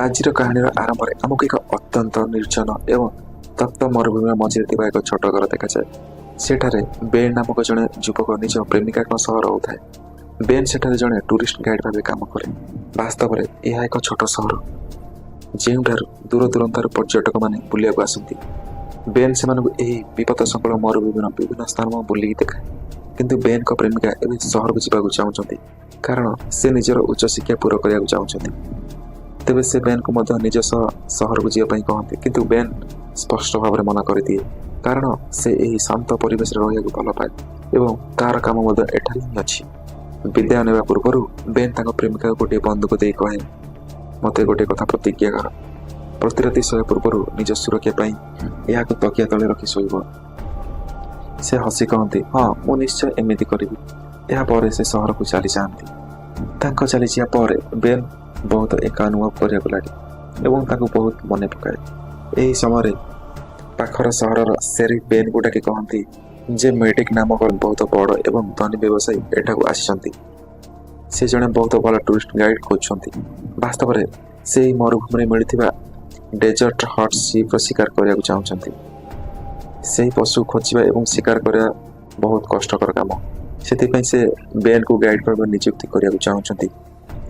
आजिर कहानी आरंभ में आमको एक अत्यंत निर्जन एवं तप्त मरुभूमि मझे एक छोट घर देखा जाए। सेठारे बेन नामक जड़े युवक निज प्रेमिका रोता है। बेन सेठारे जड़े टूरिस्ट गाइड भाव काम करे। वास्तव में यह एक छोट सहर जो दूर दूरांतर पर्यटक मैंने बुलिया आसती। बेन से विपद संकुल मरुभूमि विभिन्न स्थान में बुलिकी देखाए, किंतु बेन को प्रेमिका एवं सहर को जावाक चाहते कारण से निजर उच्च शिक्षा पूरा करने चाहते। तेबे से बेन को निज सहर को जावाई कहते, किंतु बेन स्पष्ट भाव में मना कर दिए कारण से यही शांत परिवेश रहा भल पाए एवं तार काम एठार ही अच्छी। विदाय नेवा पूर्व बेन प्रेमिका गोटे बंदूक दे कहे, मत गोटे कथा प्रतिज्ञा कर, प्रति राति शोया पूर्व निज सुरक्षा यह तकिया तले रखी शोब। से हसी कहते, हाँ मु निश्चय एमती करी। यापर से सहर को चली जाती। चली जापर बेन बहुत एका अनुभव करने लगे एवं बहुत मन पकाए। यही समय पाखर सहर शेरिफ बेन को डाकी कहती जे मेडिक नामक बहुत बड़ एवं धनी व्यवसायी एठाक आसी से जड़े बहुत भल टूरिस्ट गाइड खोजुंट। वास्तव में से मरुभूमि मिलता डेजर्ट हट सीप शिकार करने को चाहते। से पशु खोजा एवं शिकार करने बहुत कष्टकर काम, से बेन को गाइड भाव नियुक्ति करने को चाहते।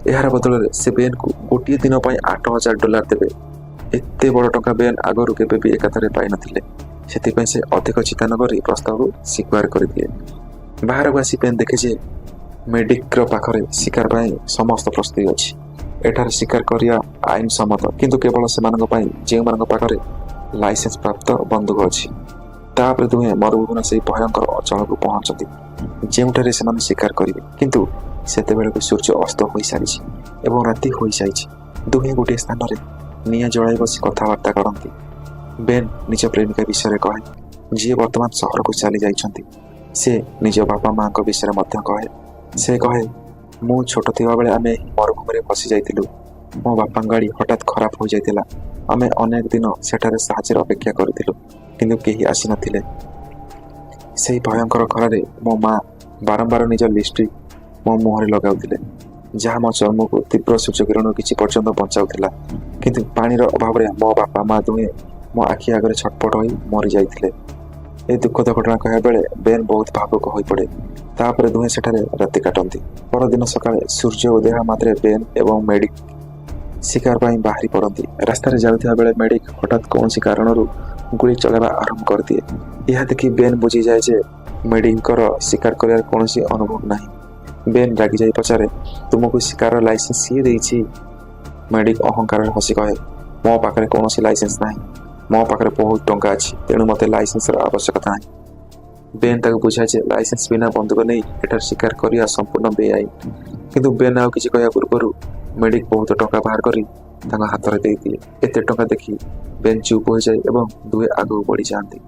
यार बदल से बेन को गोटे दिन $8,000 देवे। एते बड़ टंका बेन आगरू केबे भी एकाथरे पाई नथिले, सेतिपई से अधिक चिंता न करी प्रस्ताव को स्वीकार कर दिए। बाहर को आसी बेन देखे जे मेडिक पाखरे शिकार पाई समस्त प्रस्तुति अछि। एठार शिकार करिया आईन सम्मत, किंतु केवल सेमानक पाई जे मानक पाखरे लाइसेंस प्राप्त बंदूक अछि। तापर दुहे मरुभूमि से भयंकर अचल को पहुंचती जोठारे से शिकार करेंगे, किंतु सेते बेले सूर्य अस्त हो सारी एवं राति हो सारी। दुहे गोटे स्थान में निया जलाई बस कथबार्ता करती। बेन निज प्रेमिका विषय कहे जी वर्तमान सहर को चली जाइछंती। से निज बापा माँ विषय कहे। से कहे मु छोट थिबा बेले आमे मरुभूमि में फसी जाइतिलु। मो बापा गाड़ी हठात खराब हो जाइतिला। आमे अनेक दिन सेठारे साहाय्यर अपेक्षा करितिलु, किंतु केही आसी नथिले। से भयंकर खरारे मो माँ बारंबार निज लिपस्टिक मो मुहर लगाउथिले, जहाँ मो चर्म को तीव्र सूर्य किरण किसी पर्यंत बचाउथिला। किंतु पानीर अभाव में मो बापा माँ दुहे मो आखि आगे छटपट हो मरी जाइथिले। ए दुखद घटना कह बेले बेन बहुत भावुक हो पड़े। तापर दुहे सेठारे राति काटती। परदिन सकाळे सूर्य उदय मात्रे बेन एवं मेडिक शिकार पाई बाहरी पड़ती। रास्तार जाउथिबा बेले मेडिक हठात कौन कारण गुली चलाइबा आरंभ कर दिए। यह देखी बेन बुझी जाए जे मेडिकर शिकार कर कौन अनुभव नहीं। बेन रागी जाई पचारे, तुमको शिकार लाइसेंस सी देछि? मेडिक अहंकार हसी कहे, मो पाखरे कौन लाइसेंस ना, मो पाखरे बहुत टंका अच्छी, तेणु मत लाइसेंस आवश्यकता ना। बेन ताको बुझाए जे लाइसेंस बिना बंदूक नहीं एठार शिकार करिया संपूर्ण बेआईन। किंतु बेन आउ किछि कहया पूर्व मेडिक बहुत टंका बाहर करी हाथ में दे दिए। एते टंका देखी बेन चुप हो जाए एवं दुहे आगू बढ़ी जाती।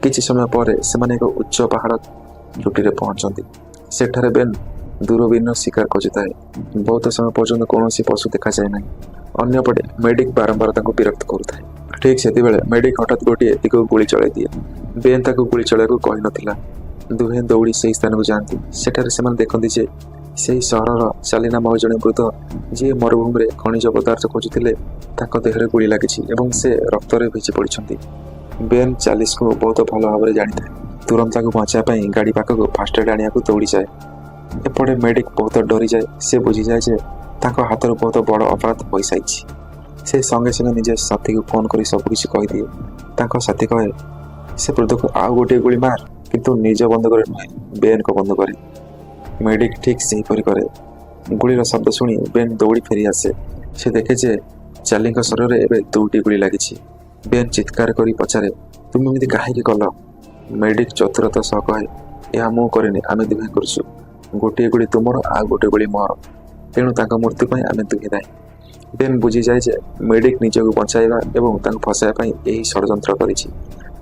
किछि समय पर से एक उच्च पहाड़ चोटी पहुंचती। सेठारे बेन दूरबीन शिकार खोजुए। बहुत समय पर्यंत कौन पशु देखा जाए ना। अन्यपटे मेडिक बारंबार विरक्त करुए। ठीक से मेडिक हठात गोटे दिग गुली चलाई दिए। बेन ताको गुली चलाई कही नथिला। दुहे दौड़ी से स्थान को जाती। सेठारे से देखती जे से सहर चाली नामक जड़े वृद्ध जी मरुभूमि में खनिज पदार्थ खोजुले देहरे गुली लगी एवं से रक्त भिजी पड़ती। बेन चालीस को बहुत भल भाव जानी था। तुरंत बचाई गाड़ी पाखक फास्ट एड आने दौड़ी जाए। एपटे मेडिक बहुत डरी जाए। से बुझी जाए जे हाथ बहुत बड़ अपराध हो सारी। से संगे संगे निजे साथी को फोन कर सबकि कहीदिए। साथी कहे से वृद्ध को आउ गोटे गुली मार, किंतु निज बंदूक नुहे, बेन को बंदूक। मेडिक ठीक से करे। गुलीर शब्द शुणी बेन दौड़ी फेरी आसे। से देखे जे चाली शरीर में एवं 2टी गुली लगी। बेन चित्कार कर पचारे, तुम एमती कहीं कल? मेडिक चतुरता सह कहे, यह मु करनी, आम दुहे करछु। गोटे गुली तुमर आ गोटे गुली मोर, तेणु मृत्यु पर आम दुहे दायी। बेन बुझी जाए जे मेडिक निजक बचाइबा एवं फसाइबा यही षड्यंत्र करिछि।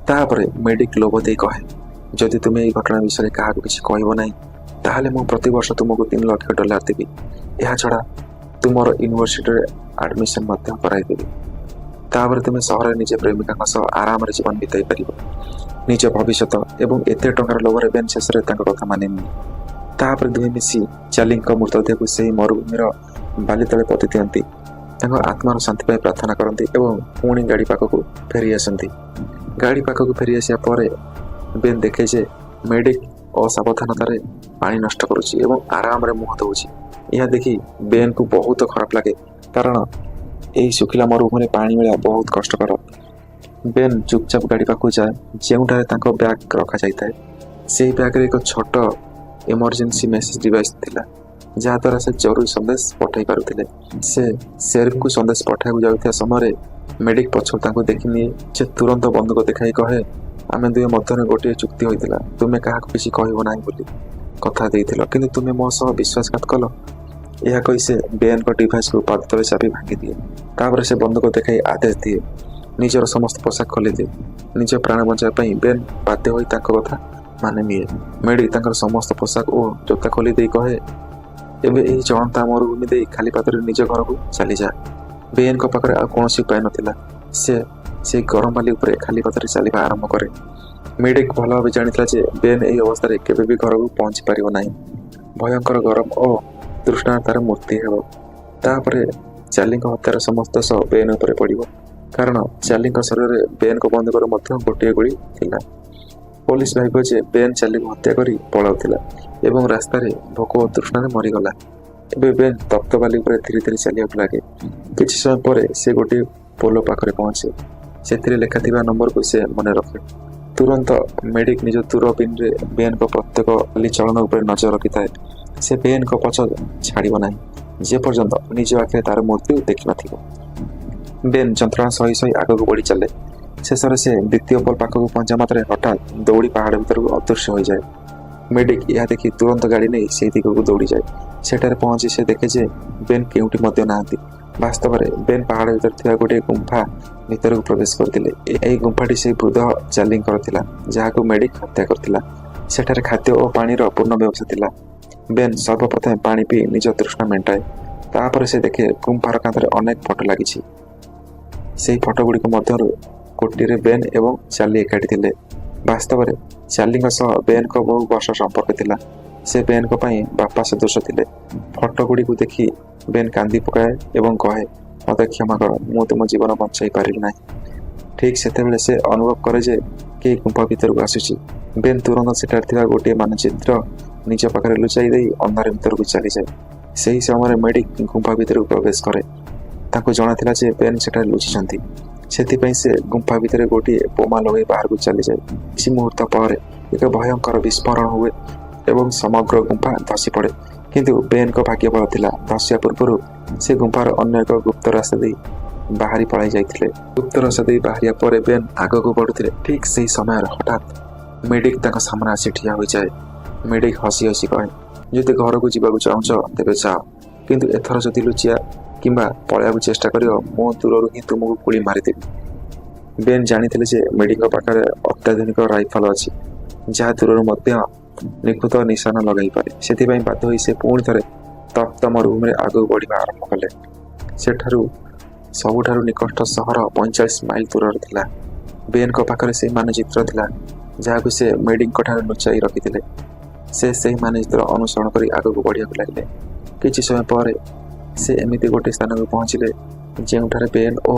तापरे मेडिक लोभ दे कहे, जदि तुम यह घटना विषय क्या किसी कहब ना ताहले मु प्रति वर्ष तुमको $3,00,000 देवी। यह छड़ा तुमर यूनिवर्सिटी एडमिशन कराइदेवी। तापर तुम सहर निजे प्रेमिका सह आराम जीवन बिताई पार। निज भविष्य एवं एते टंकार लोभरे बेन शेष कथा मानिनी। तापर दुहे मिसी चाली मृतदेह को से मरुभूमिर बाली तले पोति दियंती। ତାଙ୍କ ଆତ୍ମାର ଶାନ୍ତି ପାଇଁ ପ୍ରାର୍ଥନା କରନ୍ତି ଏବଂ ପୁଣି ଗାଡ଼ି ପାଖକୁ ଫେରି ଆସନ୍ତି। ଗାଡ଼ି ପାଖକୁ ଫେରି ଆସିବା ପରେ ବେନ୍ ଦେଖେ ଯେ ମେଡିକ୍ ଅସାବଧାନତାରେ ପାଣି ନଷ୍ଟ କରୁଛି ଏବଂ ଆରାମରେ ମୁହଁ ଧୋଉଛି। ଏହା ଦେଖି ବେନ୍କୁ ବହୁତ ଖରାପ ଲାଗେ, କାରଣ ଏହି ଶୁଖିଲା ମରୁଭୂମିରେ ପାଣି ମିଳିବା ବହୁତ କଷ୍ଟକର। ବେନ୍ ଚୁପଚାପ ଗାଡ଼ି ପାଖକୁ ଯାଏ, ଯେଉଁଠାରେ ତାଙ୍କ ବ୍ୟାଗ୍ ରଖାଯାଇଥାଏ। ସେହି ବ୍ୟାଗ୍ରେ ଏକ ଛୋଟ ଏମର୍ଜେନ୍ସି ମେସେଜ ଡିଭାଇସ୍ ଥିଲା, ଯାହାଦ୍ୱାରା ସେ ଜରୁରୀ ସନ୍ଦେଶ ପଠାଇ ପାରୁଥିଲେ। ସେ ସେରିଫ୍ଙ୍କୁ ସନ୍ଦେଶ ପଠାଇବାକୁ ଯାଉଥିବା ସମୟରେ ମେଡିକ୍ ପଛରୁ ତାଙ୍କୁ ଦେଖିନିଏ। ସେ ତୁରନ୍ତ ବନ୍ଧୁକ ଦେଖାଇ କହେ, ଆମେ ଦୁହେଁ ମଧ୍ୟରେ ଗୋଟିଏ ଚୁକ୍ତି ହୋଇଥିଲା, ତୁମେ କାହାକୁ କିଛି କହିବ ନାହିଁ ବୋଲି କଥା ଦେଇଥିଲ, କିନ୍ତୁ ତୁମେ ମୋ ସହ ବିଶ୍ୱାସଘାତ କଲ। ଏହା କହି ସେ ବେନ୍ଙ୍କ ଡିଭାଇସ୍କୁ ପାଦ ତଳେ ଚାପି ଭାଙ୍ଗିଦିଏ। ତାପରେ ସେ ବନ୍ଧୁକ ଦେଖାଇ ଆଦେଶ ଦିଏ, ନିଜର ସମସ୍ତ ପୋଷାକ ଖୋଲିଦିଏ। ନିଜ ପ୍ରାଣ ବଞ୍ଚାଇବା ପାଇଁ ବେନ୍ ବାଧ୍ୟ ହୋଇ ତାଙ୍କ କଥା ମାନି ନିଏ। ମେଡିକ୍ ତାଙ୍କର ସମସ୍ତ ପୋଷାକ ଓ ଜୋତା ଖୋଲି ଦେଇ କହେ, ଏବେ ଏହି ଜଳନ୍ତା ମରୁଭୂମି ଦେଇ ଖାଲି ପାଦରେ ନିଜ ଘରକୁ ଚାଲିଯା। ବେନ୍ଙ୍କ ପାଖରେ ଆଉ କୌଣସି ଉପାୟ ନଥିଲା। ସେ ସେହି ଗରମ ବାଲି ଉପରେ ଖାଲି ପାଦରେ ଚାଲିବା ଆରମ୍ଭ କରେ। ମେଡିକ୍ ଭଲ ଭାବେ ଜାଣିଥିଲା ଯେ ବେନ୍ ଏହି ଅବସ୍ଥାରେ କେବେ ବି ଘରକୁ ପହଞ୍ଚି ପାରିବ ନାହିଁ। ଭୟଙ୍କର ଗରମ ଓ ତୃଷ୍ଣାରେ ତାର ମୃତ୍ୟୁ ହେବ। ତାପରେ ଚାର୍ଲିଙ୍କ ହତ୍ୟାର ସମସ୍ତ ସହ ବେନ୍ ଉପରେ ପଡ଼ିବ, କାରଣ ଚାର୍ଲିଙ୍କ ଶରୀରରେ ବେନ୍ଙ୍କ ବନ୍ଧୁକରେ ମଧ୍ୟ ଗୋଟିଏ ଗୁଳି ଥିଲା। ପୋଲିସ ଭାବିବ ଯେ ବେନ୍ ଚାର୍ଲିଙ୍କୁ ହତ୍ୟା କରି ପଳାଉଥିଲା ଏବଂ ରାସ୍ତାରେ ଭୋକ ଓ ତୃଷ୍ଣାରେ ମରିଗଲା। ଏବେ ବେନ୍ ତପ୍ତ ବାଲି ଉପରେ ଧୀରେ ଧୀରେ ଚାଲିବାକୁ ଲାଗେ। କିଛି ସମୟ ପରେ ସେ ଗୋଟିଏ ପୋଲ ପାଖରେ ପହଞ୍ଚେ। ସେଥିରେ ଲେଖାଥିବା ନମ୍ବରକୁ ସେ ମନେ ରଖେ। ତୁରନ୍ତ ମେଡିକ୍ ନିଜ ଦୂରବୀନରେ ବେନ୍ଙ୍କ ପ୍ରତ୍ୟେକ ଚାଲିଚଳନ ଉପରେ ନଜର ରଖିଥାଏ। ସେ ବେନ୍ଙ୍କ ପଛ ଛାଡ଼ିବ ନାହିଁ, ଯେପର୍ଯ୍ୟନ୍ତ ନିଜ ଆଖିରେ ତାର ମୃତ୍ୟୁ ଦେଖିନଥିବ। ବେନ୍ ଯନ୍ତ୍ରଣା ସହି ସହି ଆଗକୁ ବଢ଼ି ଚାଲେ। ଶେଷରେ ସେ ଦ୍ୱିତୀୟ ପୋଲ ପାଖକୁ ପହଞ୍ଚିବା ମାତ୍ରେ ହଠାତ୍ ଦୌଡ଼ି ପାହାଡ଼ ଭିତରକୁ ଅଦୃଶ୍ୟ ହୋଇଯାଏ। ମେଡିକ୍ ଏହା ଦେଖି ତୁରନ୍ତ ଗାଡ଼ି ନେଇ ସେହି ଦିଗକୁ ଦୌଡ଼ିଯାଏ। ସେଠାରେ ପହଞ୍ଚି ସେ ଦେଖେ ଯେ ବେନ୍ କେଉଁଠି ମଧ୍ୟ ନାହାନ୍ତି। ବାସ୍ତବରେ ବେନ୍ ପାହାଡ଼ ଭିତରେ ଥିବା ଗୋଟିଏ ଗୁମ୍ଫା ଭିତରକୁ ପ୍ରବେଶ କରିଥିଲେ। ଏହି ଗୁମ୍ଫାଟି ସେହି ବୃଦ୍ଧ ଚାର୍ଲିଙ୍କର ଥିଲା, ଯାହାକୁ ମେଡିକ୍ ହତ୍ୟା କରିଥିଲା। ସେଠାରେ ଖାଦ୍ୟ ଓ ପାଣିର ପୂର୍ଣ୍ଣ ବ୍ୟବସ୍ଥା ଥିଲା। ବେନ୍ ସର୍ବପ୍ରଥମେ ପାଣି ପିଇ ନିଜ ତୃଷ୍ଣା ମେଣ୍ଟାଏ। ତାପରେ ସେ ଦେଖେ ଗୁମ୍ଫାର କାନ୍ଥରେ ଅନେକ ଫଟୋ ଲାଗିଛି। ସେହି ଫଟୋଗୁଡ଼ିକ ମଧ୍ୟରୁ ଗୋଟିଏରେ ବେନ୍ ଏବଂ ଚାର୍ଲି ଏକାଠି ଥିଲେ। ବାସ୍ତବରେ ଚାର୍ଲିଙ୍କ ସହ ବେନ୍ଙ୍କ ବହୁ ବର୍ଷ ସମ୍ପର୍କ ଥିଲା। ସେ ବେନ୍ଙ୍କ ପାଇଁ ବାପା ସଦୃଶ ଥିଲେ। ଫଟୋଗୁଡ଼ିକୁ ଦେଖି ବେନ୍ କାନ୍ଦି ପକାଏ ଏବଂ କହେ, ମୋତେ କ୍ଷମା କର, ମୁଁ ତୁମ ଜୀବନ ବଞ୍ଚାଇ ପାରିଲି ନାହିଁ। ଠିକ୍ ସେତେବେଳେ ସେ ଅନୁଭବ କରେ ଯେ କେହି ଗୁମ୍ଫା ଭିତରକୁ ଆସୁଛି। ବେନ୍ ତୁରନ୍ତ ସେଠାରେ ଥିବା ଗୋଟିଏ ମାନଚିତ୍ର ନିଜ ପାଖରେ ଲୁଚାଇ ଦେଇ ଅନ୍ଧାର ଭିତରକୁ ଚାଲିଯାଏ। ସେହି ସମୟରେ ମେଡିକ୍ ଗୁମ୍ଫା ଭିତରକୁ ପ୍ରବେଶ କରେ। ତାଙ୍କୁ ଜଣାଥିଲା ଯେ ବେନ୍ ସେଠାରେ ଲୁଚିଛନ୍ତି। ସେଥିପାଇଁ ସେ ଗୁମ୍ଫା ଭିତରେ ଗୋଟିଏ ବୋମା ଲଗାଇ ବାହାରକୁ ଚାଲିଯାଏ। କିଛି ମୁହୂର୍ତ୍ତ ପରେ ଏକ ଭୟଙ୍କର ବିସ୍ଫୋରଣ ହୁଏ ଏବଂ ସମଗ୍ର ଗୁମ୍ଫା ଧସି ପଡ଼େ। କିନ୍ତୁ ବେନ୍ଙ୍କ ଭାଗ୍ୟ ଭଲ ଥିଲା। ଧସିବା ପୂର୍ବରୁ ସେ ଗୁମ୍ଫାର ଅନ୍ୟ ଏକ ଗୁପ୍ତ ରାସ୍ତା ଦେଇ ବାହାରି ପଳାଇ ଯାଇଥିଲେ। ଗୁପ୍ତ ରାସ୍ତା ଦେଇ ବାହାରିବା ପରେ ବେନ୍ ଆଗକୁ ବଢ଼ୁଥିଲେ। ଠିକ୍ ସେହି ସମୟରେ ହଠାତ୍ ମେଡିକ୍ ତାଙ୍କ ସାମ୍ନାରେ ଆସି ଠିଆ ହୋଇଯାଏ। ମେଡିକ୍ ହସି ହସି କହେ, ଯଦି ଘରକୁ ଯିବାକୁ ଚାହୁଁଛ ତେବେ ଯାଅ, କିନ୍ତୁ ଏଥର ଯଦି ଲୁଚିଆ କିମ୍ବା ପଳାଇବାକୁ ଚେଷ୍ଟା କରିବ, ମୁଁ ଦୂରରୁ ହିଁ ତୁମକୁ ଗୁଳି ମାରିଦେବି। ବେନ୍ ଜାଣିଥିଲେ ଯେ ମେଡିକ୍ଙ୍କ ପାଖରେ ଅତ୍ୟାଧୁନିକ ରାଇଫଲ ଅଛି, ଯାହା ଦୂରରୁ ମଧ୍ୟ ନିଖୁତ ନିଶାନା ଲଗାଇପାରେ। ସେଥିପାଇଁ ବାଧ୍ୟ ହୋଇ ସେ ପୁଣି ଥରେ ତପ୍ତ ମରୁଭୂମିରେ ଆଗକୁ ବଢ଼ିବା ଆରମ୍ଭ କଲେ। ସେଠାରୁ ସବୁଠାରୁ ନିକଟ ସହର 45 ମାଇଲ ଦୂରରେ ଥିଲା। ବେନ୍ଙ୍କ ପାଖରେ ସେହି ମାନଚିତ୍ର ଥିଲା, ଯାହାକୁ ସେ ମେଡିକ୍ଙ୍କଠାରୁ ଲୁଚାଇ ରଖିଥିଲେ। ସେ ସେହି ମାନଚିତ୍ର ଅନୁସରଣ କରି ଆଗକୁ ବଢ଼ିବାକୁ ଲାଗିଲେ। କିଛି ସମୟ ପରେ ସେ ଏମିତି ଗୋଟିଏ ସ୍ଥାନକୁ ପହଞ୍ଚିଲେ, ଯେଉଁଠାରେ ବେନ୍ ଓ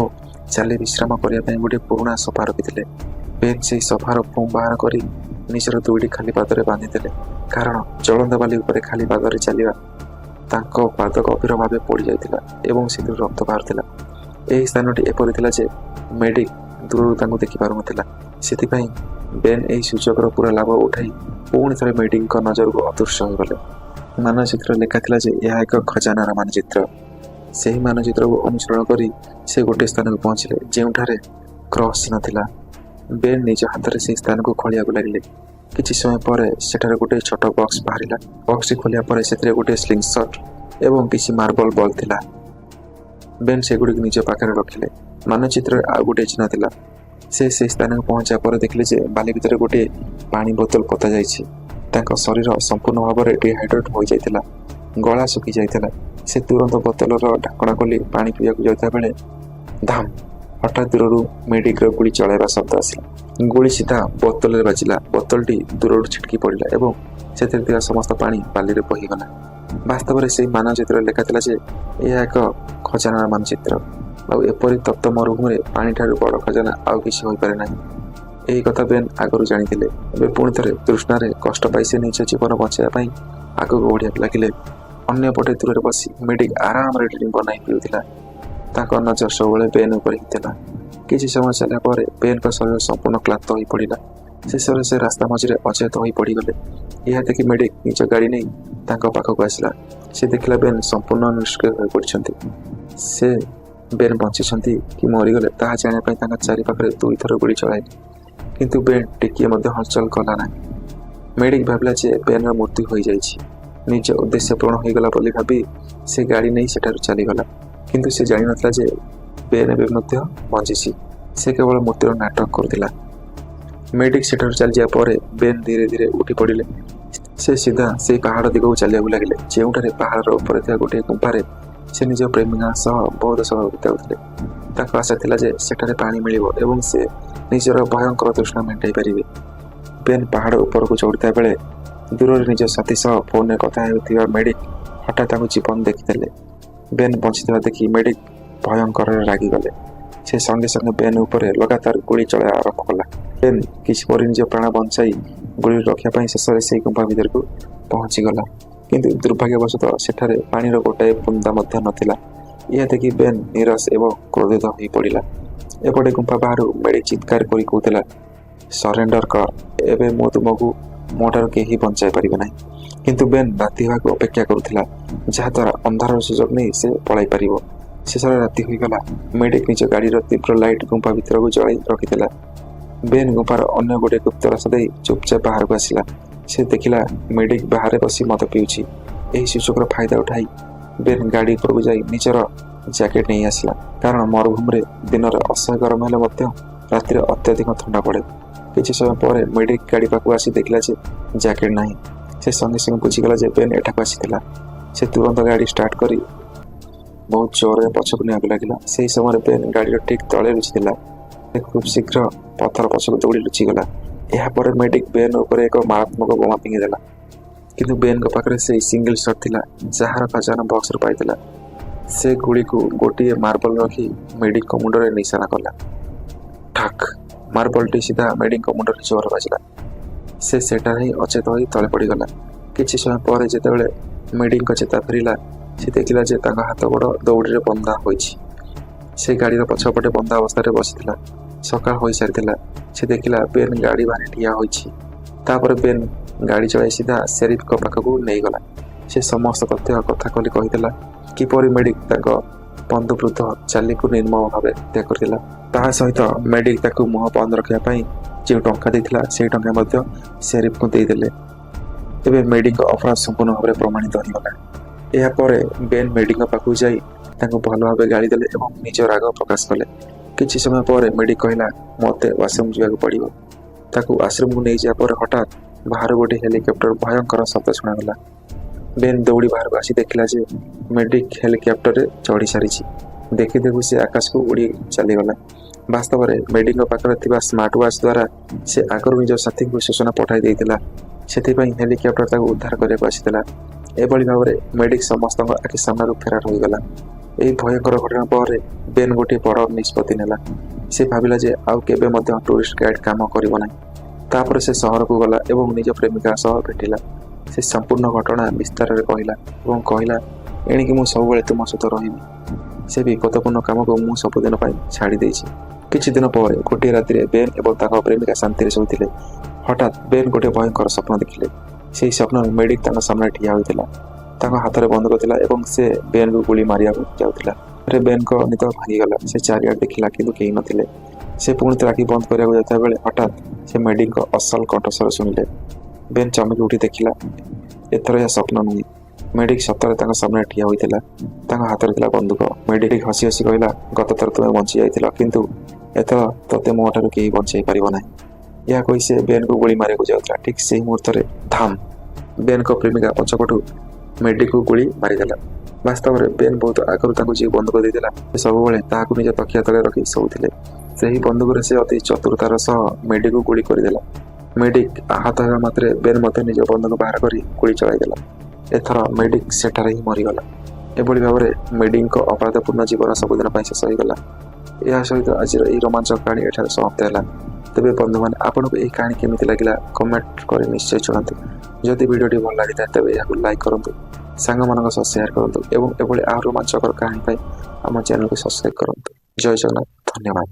ଚାର୍ଲି ବିଶ୍ରାମ କରିବା ପାଇଁ ଗୋଟିଏ ପୁରୁଣା ସୋଫା ରଖିଥିଲେ। ବେନ୍ ସେହି ସୋଫାର ଫୋମ୍ ବାହାର କରି ନିଜର ଦୁଇଟି ଖାଲି ପାଦରେ ବାନ୍ଧିଥିଲେ, କାରଣ ଜଳନ୍ଦ ବାଲି ଉପରେ ଖାଲି ପାଦରେ ଚାଲିବା ତାଙ୍କ ପାଦ ଗଭୀର ଭାବେ ପୋଡ଼ି ଯାଇଥିଲା ଏବଂ ସେଥିରୁ ରକ୍ତ ବାହାରୁଥିଲା। ଏହି ସ୍ଥାନଟି ଏପରି ଥିଲା ଯେ ମେଡିକ୍ ଦୂରରୁ ତାଙ୍କୁ ଦେଖିପାରୁନଥିଲା। ସେଥିପାଇଁ ବେନ୍ ଏହି ସୁଯୋଗର ପୁରା ଲାଭ ଉଠାଇ ପୁଣି ଥରେ ମେଡିକ୍ଙ୍କ ନଜରକୁ ଅଦୃଶ୍ୟ ହୋଇଗଲେ। ମାନଚିତ୍ରରେ ଲେଖାଥିଲା ଯେ ଏହା ଏକ ଖଜାନାର ମାନଚିତ୍ର। ସେହି ମାନଚିତ୍ରକୁ ଅନୁସରଣ କରି ସେ ଗୋଟିଏ ସ୍ଥାନକୁ ପହଞ୍ଚିଲେ, ଯେଉଁଠାରେ କ୍ରସ୍ ଚିହ୍ନ ଥିଲା। ବେନ୍ ନିଜ ହାତରେ ସେହି ସ୍ଥାନକୁ ଖୋଳିବାକୁ ଲାଗିଲେ। କିଛି ସମୟ ପରେ ସେଠାରେ ଗୋଟିଏ ଛୋଟ ବକ୍ସ ବାହାରିଲା। ବକ୍ସଟି ଖୋଲିବା ପରେ ସେଥିରେ ଗୋଟିଏ ସ୍ଲିଙ୍ଗ ସଟ୍ ଏବଂ କିଛି ମାର୍ବଲ ବଲ୍ ଥିଲା। ବେନ୍ ସେଗୁଡ଼ିକୁ ନିଜ ପାଖରେ ରଖିଲେ। ମାନଚିତ୍ରରେ ଆଉ ଗୋଟିଏ ଚିହ୍ନ ଥିଲା। ସେ ସେହି ସ୍ଥାନକୁ ପହଞ୍ଚିବା ପରେ ଦେଖିଲେ ଯେ ବାଲି ଭିତରେ ଗୋଟିଏ ପାଣି ବୋତଲ ପୋତା ଯାଇଛି। ତାଙ୍କ ଶରୀର ସମ୍ପୂର୍ଣ୍ଣ ଭାବରେ ଡିହାଇଡ୍ରେଟ୍ ହୋଇଯାଇଥିଲା, ଗଳା ଶୁଖି ଯାଇଥିଲା। ସେ ତୁରନ୍ତ ବୋତଲର ଢାଙ୍କଣା ଖୋଲି ପାଣି ପିଇବାକୁ ଯାଉଥିବା ବେଳେ ଧାମ୍, ହଠାତ୍ ଦୂରରୁ ମେଡିକ୍ର ଗୁଳି ଚଳାଇବା ଶବ୍ଦ ଆସିଲା। ଗୁଳି ସିଧା ବୋତଲରେ ବାଜିଲା। ବୋତଲଟି ଦୂରରୁ ଛିଟକି ପଡ଼ିଲା ଏବଂ ସେଥିରେ ଥିବା ସମସ୍ତ ପାଣି ବାଲିରେ ବୋହିଗଲା। ବାସ୍ତବରେ ସେହି ମାନଚିତ୍ରରେ ଲେଖାଥିଲା ଯେ ଏହା ଏକ ଖଜାନାର ମାନଚିତ୍ର। ଆଉ ଏପରି ତପ୍ତ ମରୁଭୂମିରେ ପାଣିଠାରୁ ବଡ଼ ଖଜାନା ଆଉ କିଛି ହୋଇପାରେ ନାହିଁ। ଏହି କଥା ବେନ୍ ଆଗରୁ ଜାଣିଥିଲେ। ଏବେ ପୁଣି ଥରେ ତୃଷ୍ଣାରେ କଷ୍ଟ ପାଇ ସେ ନିଜ ଜୀବନ ବଞ୍ଚାଇବା ପାଇଁ ଆଗକୁ ବଢ଼ିବାକୁ ଲାଗିଲେ। ଅନ୍ୟପଟେ ଦୂରରେ ବସି ମେଡିକ୍ ଆରାମରେ ଡ୍ରିଙ୍କ୍ ବନାଇ ପିଉଥିଲା। ତାଙ୍କ ନଜର ସବୁବେଳେ ବେନ୍ ଉପରେ ହିଁ ଥିଲା। କିଛି ସମୟ ଚାଲିବା ପରେ ବେନ୍‌ଙ୍କ ଶରୀର ସମ୍ପୂର୍ଣ୍ଣ କ୍ଳାନ୍ତ ହୋଇପଡ଼ିଲା। ଶେଷରେ ସେ ରାସ୍ତା ମଝିରେ ଅଚେତ ହୋଇ ପଡ଼ିଗଲେ। ଏହା ଦେଖି ମେଡିକ୍ ନିଜ ଗାଡ଼ି ନେଇ ତାଙ୍କ ପାଖକୁ ଆସିଲା। ସେ ଦେଖିଲା ବେନ୍ ସମ୍ପୂର୍ଣ୍ଣ ନିଷ୍କ୍ରିୟ ହୋଇପଡ଼ିଛନ୍ତି। ସେ ବେନ୍ ବଞ୍ଚିଛନ୍ତି କି ମରିଗଲେ ତାହା ଜାଣିବା ପାଇଁ ତାଙ୍କ ଚାରିପାଖରେ 2 ଥର ଗୁଳି ଚଳାଇଲେ, କିନ୍ତୁ ବେନ୍ ଟିକିଏ ମଧ୍ୟ ହଲଚଲ କଲା ନାହିଁ। ମେଡିକ୍ ଭାବିଲା ଯେ ବେନ୍‌ର ମୃତ୍ୟୁ ହୋଇଯାଇଛି। ନିଜ ଉଦ୍ଦେଶ୍ୟ ପୂରଣ ହୋଇଗଲା ବୋଲି ଭାବି ସେ ଗାଡ଼ି ନେଇ ସେଠାରୁ ଚାଲିଗଲା। କିନ୍ତୁ ସେ ଜାଣିନଥିଲା ଯେ ବେନ୍ ଏବେ ମଧ୍ୟ ବଞ୍ଚିଛି। ସେ କେବଳ ମୃତ୍ୟୁର ନାଟକ କରୁଥିଲା। ମେଡିକ୍ ସେଠାରୁ ଚାଲିଯିବା ପରେ ବେନ୍ ଧୀରେ ଧୀରେ ଉଠି ପଡ଼ିଲେ। ସେ ସିଧା ସେହି ପାହାଡ଼ ଦିଗକୁ ଚାଲିବାକୁ ଲାଗିଲେ, ଯେଉଁଠାରେ ପାହାଡ଼ର ଉପରେ ଥିବା ଗୋଟିଏ ଗୁମ୍ଫାରେ ସେ ନିଜ ପ୍ରେମିକା ସହ ବହୁତ ସମୟ ବିତାଉଥିଲେ। ତାଙ୍କ ଆଶା ଥିଲା ଯେ ସେଠାରେ ପାଣି ମିଳିବ ଏବଂ ସେ ନିଜର ଭୟଙ୍କର ତୃଷ୍ଣା ମେଣ୍ଟାଇ ପାରିବେ। ବେନ୍ ପାହାଡ଼ ଉପରକୁ ଚଢ଼ୁଥିବା ବେଳେ ଦୂରରେ ନିଜ ସାଥୀ ସହ ଫୋନ୍‌ରେ କଥା ହେଉଥିବା ମେଡିକ୍ ହଠାତ୍ ତାଙ୍କୁ ଜୀବନ ଦେଖିଦେଲେ। ବେନ୍ ବଞ୍ଚିଥିବା ଦେଖି ମେଡିକ୍ ଭୟଙ୍କରରେ ରାଗିଗଲେ। ସେ ସଙ୍ଗେ ସଙ୍ଗେ ବେନ୍ ଉପରେ ଲଗାତାର ଗୁଳି ଚଳାଇବା ଆରମ୍ଭ କଲା। ବେନ୍ କିଛି ପରି ନିଜ ପ୍ରାଣ ବଞ୍ଚାଇ ଗୁଳିରୁ ରକ୍ଷା ପାଇଁ ଶେଷରେ ସେହି ଗୁମ୍ଫା ଭିତରକୁ ପହଞ୍ଚିଗଲା। କିନ୍ତୁ ଦୁର୍ଭାଗ୍ୟବଶତଃ ସେଠାରେ ପାଣିର ଗୋଟାଏ ବୁନ୍ଦା ମଧ୍ୟ ନଥିଲା। ଏହା ଦେଖି ବେନ୍ ନିରାଶ ଏବଂ କ୍ରୋଧିତ ହୋଇପଡ଼ିଲା। ଏପଟେ ଗୁମ୍ଫା ବାହାରୁ ମେଡିକ୍ ଚିତ୍କାର କରି କହୁଥିଲା, ସରେଣ୍ଡର କର, ଏବେ ମୁଁ ତୁମକୁ ମୋଠାରୁ କେହି ବଞ୍ଚାଇ ପାରିବେ ନାହିଁ। କିନ୍ତୁ ବେନ୍ ରାତି ହେବାକୁ ଅପେକ୍ଷା କରୁଥିଲା, ଯାହାଦ୍ୱାରା ଅନ୍ଧାରର ସୁଯୋଗ ନେଇ ସେ ପଳାଇ ପାରିବ। ଶେଷରେ ରାତି ହୋଇଗଲା। ମେଡିକ୍ ନିଜ ଗାଡ଼ିର ତୀବ୍ର ଲାଇଟ୍ ଗୁମ୍ଫା ଭିତରକୁ ଜଳାଇ ରଖିଥିଲା। ବେନ୍ ଗୁମ୍ଫାର ଅନ୍ୟ ଗୋଟିଏ ଗୁପ୍ତ ରାସ୍ତା ଦେଇ ଚୁପଚାପ ବାହାରକୁ ଆସିଲା। ସେ ଦେଖିଲା ମେଡିକ୍ ବାହାରେ ବସି ମଦ ପିଉଛି। ଏହି ସୁଯୋଗର ଫାଇଦା ଉଠାଇ ବେନ୍ ଗାଡ଼ି ଉପରକୁ ଯାଇ ନିଜର ଜ୍ୟାକେଟ୍ ନେଇ ଆସିଲା, କାରଣ ମରୁଭୂମିରେ ଦିନରେ ଅସହ୍ୟ ଗରମ ହେଲେ ମଧ୍ୟ ରାତିରେ ଅତ୍ୟଧିକ ଥଣ୍ଡା ପଡ଼େ। କିଛି ସମୟ ପରେ ମେଡିକ୍ ଗାଡ଼ି ପାଖକୁ ଆସି ଦେଖିଲା ଯେ ଜ୍ୟାକେଟ୍ ନାହିଁ। ସେ ସଙ୍ଗେ ସଙ୍ଗେ ବୁଝିଗଲା ଯେ ବେନ୍ ଏଠାକୁ ଆସିଥିଲା। ସେ ତୁରନ୍ତ ଗାଡ଼ି ଷ୍ଟାର୍ଟ କରି ବହୁତ ଜୋରରେ ପଛକୁ ନେବାକୁ ଲାଗିଲା। ସେହି ସମୟରେ ବେନ୍ ଗାଡ଼ିର ଠିକ୍ ତଳେ ଲୁଚିଥିଲା। ସେ ଖୁବ୍ ଶୀଘ୍ର ପଥର ପଛକୁ ଦୌଡ଼ି ଲୁଚିଗଲା। ଏହାପରେ ମେଡିକ୍ ବେନ୍ ଉପରେ ଏକ ମାରାତ୍ମକ ବୋମା ଫିଙ୍ଗିଦେଲା। କିନ୍ତୁ ବେନ୍‌ଙ୍କ ପାଖରେ ସେହି ସିଙ୍ଗଲ ସଟ୍ ଥିଲା, ଯାହାର ଖଜାନା ବକ୍ସରୁ ପାଇଥିଲା। ସେ ଗୁଳିକୁ ଗୋଟିଏ ମାର୍ବଲ ରଖି ମେଡିକ୍‌ଙ୍କ ମୁଣ୍ଡରେ ନିଶାନା କଲା। ଠାକ୍! ମାର୍ବଲଟି ସିଧା ମେଡିକ୍‌ଙ୍କ ମୁଣ୍ଡରେ ଜୋର ବାଜିଲା। ସେ ସେଠାରେ ହିଁ ଅଚେତ ହୋଇ ତଳେ ପଡ଼ିଗଲା। କିଛି ସମୟ ପରେ ଯେତେବେଳେ ମେଡିକ୍‌ଙ୍କ ଚେତା ଫେରିଲା, ସେ ଦେଖିଲା ଯେ ତାଙ୍କ ହାତ ଗୋଡ଼ ଦଉଡ଼ିରେ ବନ୍ଧା ହୋଇଛି। ସେ ଗାଡ଼ିର ପଛପଟେ ବନ୍ଧା ଅବସ୍ଥାରେ ବସିଥିଲା। ସକାଳ ହୋଇସାରିଥିଲା। ସେ ଦେଖିଲା ବେନ୍ ଗାଡ଼ି ବାହାରେ ଠିଆ ହୋଇଛି। ତାପରେ ବେନ୍ ଗାଡ଼ି ଚଳାଇ ସିଧା ସେରିଫ୍‌ଙ୍କ ପାଖକୁ ନେଇଗଲା। ସେ ସମସ୍ତ ତଥ୍ୟ କଥା ଖୋଲି କହିଥିଲା, କିପରି ମେଡିକ୍ ତାଙ୍କ ବନ୍ଧୁବୃଦ୍ଧ ଚାର୍ଲିକୁ ନିର୍ମମ ଭାବେ ହତ୍ୟା କରିଥିଲା। ତାହା ସହିତ ମେଡିକ୍ ତାକୁ ମୁହଁ ବନ୍ଦ ରଖିବା ପାଇଁ ଯେଉଁ ଟଙ୍କା ଦେଇଥିଲା, ସେହି ଟଙ୍କା ମଧ୍ୟ ସେରିଫ୍‌ଙ୍କୁ ଦେଇଦେଲେ। ଏବେ ମେଡିକ୍‌ଙ୍କ ଅପରାଧ ସମ୍ପୂର୍ଣ୍ଣ ଭାବରେ ପ୍ରମାଣିତ ହୋଇଗଲା। ଏହାପରେ ବେନ୍ ମେଡିକ୍‌ଙ୍କ ପାଖକୁ ଯାଇ ତାଙ୍କୁ ଭଲ ଭାବେ ଗାଳି ଦେଲେ ଏବଂ ନିଜ ରାଗ ପ୍ରକାଶ କଲେ। କିଛି ସମୟ ପରେ ମେଡିକ୍ କହିଲା, ମୋତେ ୱାସରୁମ୍ ଯିବାକୁ ପଡ଼ିବ। ତାକୁ ୱାସରୁମ୍‌କୁ ନେଇଯିବା ପରେ ହଠାତ୍ ବାହାରୁ ଗୋଟିଏ ହେଲିକପ୍ଟର ଭୟଙ୍କର ଶବ୍ଦ ଶୁଣାଗଲା। ବେନ୍ ଦୌଡ଼ି ବାହାରକୁ ଆସି ଦେଖିଲା ଯେ ମେଡିକ୍ ହେଲିକପ୍ଟରରେ ଚଢ଼ି ସାରିଛି। ଦେଖି ଦେଖୁ ସେ ଆକାଶକୁ ଉଡ଼ି ଚାଲିଗଲା। ବାସ୍ତବରେ ମେଡିକ୍‌ଙ୍କ ପାଖରେ ଥିବା ସ୍ମାର୍ଟ ୱାଚ୍ ଦ୍ୱାରା ସେ ଆଗରୁ ନିଜ ସାଥୀଙ୍କୁ ସୂଚନା ପଠାଇ ଦେଇଥିଲା। ସେଥିପାଇଁ ହେଲିକପ୍ଟର ତାକୁ ଉଦ୍ଧାର କରିବାକୁ ଆସିଥିଲା। ଏଭଳି ଭାବରେ ମେଡିକ୍ ସମସ୍ତଙ୍କ ଆଖି ସାମ୍ନାରୁ ଫେରାର ହୋଇଗଲା। ଏହି ଭୟଙ୍କର ଘଟଣା ପରେ ବେନ୍ ଗୋଟିଏ ବଡ଼ ନିଷ୍ପତ୍ତି ନେଲା। ସେ ଭାବିଲା ଯେ ଆଉ କେବେ ମଧ୍ୟ ଟୁରିଷ୍ଟ ଗାଇଡ୍ କାମ କରିବ ନାହିଁ। ତାପରେ ସେ ସହରକୁ ଗଲା ଏବଂ ନିଜ ପ୍ରେମିକା ସହ ଭେଟିଲା। ସେ ସମ୍ପୂର୍ଣ୍ଣ ଘଟଣା ବିସ୍ତାରରେ କହିଲା ଏବଂ କହିଲା, ଏଣିକି ମୁଁ ସବୁବେଳେ ତୁମ ସହିତ ରହିବି। ସେ ବିପଦପୂର୍ଣ୍ଣ କାମକୁ ମୁଁ ସବୁଦିନ ପାଇଁ ଛାଡ଼ି ଦେଇଛି। କିଛି ଦିନ ପରେ ଗୋଟିଏ ରାତିରେ ବେନ୍ ଏବଂ ତାଙ୍କ ପ୍ରେମିକା ଶାନ୍ତିରେ ଶୋଇଥିଲେ। ହଠାତ୍ ବେନ୍ ଗୋଟିଏ ଭୟଙ୍କର ସ୍ୱପ୍ନ ଦେଖିଲେ। ସେହି ସ୍ୱପ୍ନରେ ମେଡିକ୍ ତାଙ୍କ ସାମ୍ନାରେ ଠିଆ ହୋଇଥିଲା। ତାଙ୍କ ହାତରେ ବନ୍ଧୁକ ଥିଲା ଏବଂ ସେ ବେନ୍‌କୁ ଗୁଳି ମାରିବାକୁ ଯାଉଥିଲା। ପରେ ବେନ୍‌ଙ୍କ ନିଦ ଭାଙ୍ଗିଗଲା। ସେ ଚାରିଆଡ଼େ ଦେଖିଲା, କିନ୍ତୁ କେହି ନଥିଲେ। ସେ ପୁଣି ଥରେ ଆଖି ବନ୍ଦ କରିବାକୁ ଯାଉଥିବା ବେଳେ ହଠାତ୍ ସେ ମେଡିକ୍‌ଙ୍କ ଅସଲ କଣ୍ଠସ୍ୱର ଶୁଣିଲେ। ବେନ୍ ଚମକି ଉଠି ଦେଖିଲା, ଏଥର ଏହା ସ୍ୱପ୍ନ ନୁହେଁ। ମେଡିକ୍ ସତରେ ତାଙ୍କ ସାମ୍ନାରେ ଠିଆ ହୋଇଥିଲା। ତାଙ୍କ ହାତରେ ଥିଲା ବନ୍ଧୁକ। ମେଡିକ୍ ହସି ହସି କହିଲା, ଗତଥର ତୁମେ ବଞ୍ଚି ଯାଇଥିଲ, କିନ୍ତୁ ଏଥର ତୋତେ ମୋଠାରୁ କେହି ବଞ୍ଚାଇ ପାରିବ ନାହିଁ। ଏହା କହି ସେ ବେନ୍‌କୁ ଗୁଳି ମାରିବାକୁ ଯାଉଥିଲା। ଠିକ୍ ସେହି ମୁହୂର୍ତ୍ତରେ ଧାମ୍! ବେନ୍‌ଙ୍କ ପ୍ରେମିକା ପଛପଟୁ ମେଡିକ୍‌କୁ ଗୁଳି ମାରିଦେଲା। ବାସ୍ତବରେ ବେନ୍ ବହୁତ ଆଗରୁ ତାଙ୍କୁ ଯେଉଁ ବନ୍ଧୁକ ଦେଇଥିଲା, ସେ ସବୁବେଳେ ତାହାକୁ ନିଜ ତକିଆ ତଳେ ରଖି ଶୋଉଥିଲେ। ସେହି ବନ୍ଧୁକରେ ସେ ଅତି ଚତୁରତାର ସହ ମେଡିକ୍‌କୁ ଗୁଳି କରିଦେଲା। ମେଡିକ୍ ଆହତ ହେବା ମାତ୍ରେ ବେନ୍ ମଧ୍ୟ ନିଜ ବନ୍ଧୁକ ବାହାର କରି ଗୁଳି ଚଳାଇଦେଲା। ଏଥର ମେଡିକ୍ ସେଠାରେ ହିଁ ମରିଗଲା। एभଳି भाବରେ मेडिंग अपराधपूर्ण जीवन सबुदिन शेष होगा। यह सहित आज रोमांचक कहानी एठार समाप्त है। तेज बंधु मैंने आपको यह कहानी केमी लगे कमेंट कर निश्चय चुनाव। जदि भिडियो भल लगी था तेज यहाँ लाइक करूँ, सांग मान सह सेयार करूँ और एभली रोमांचकर कहानी आम चैनल को सब्सक्राइब करूँ। जय जगन्नाथ, धन्यवाद।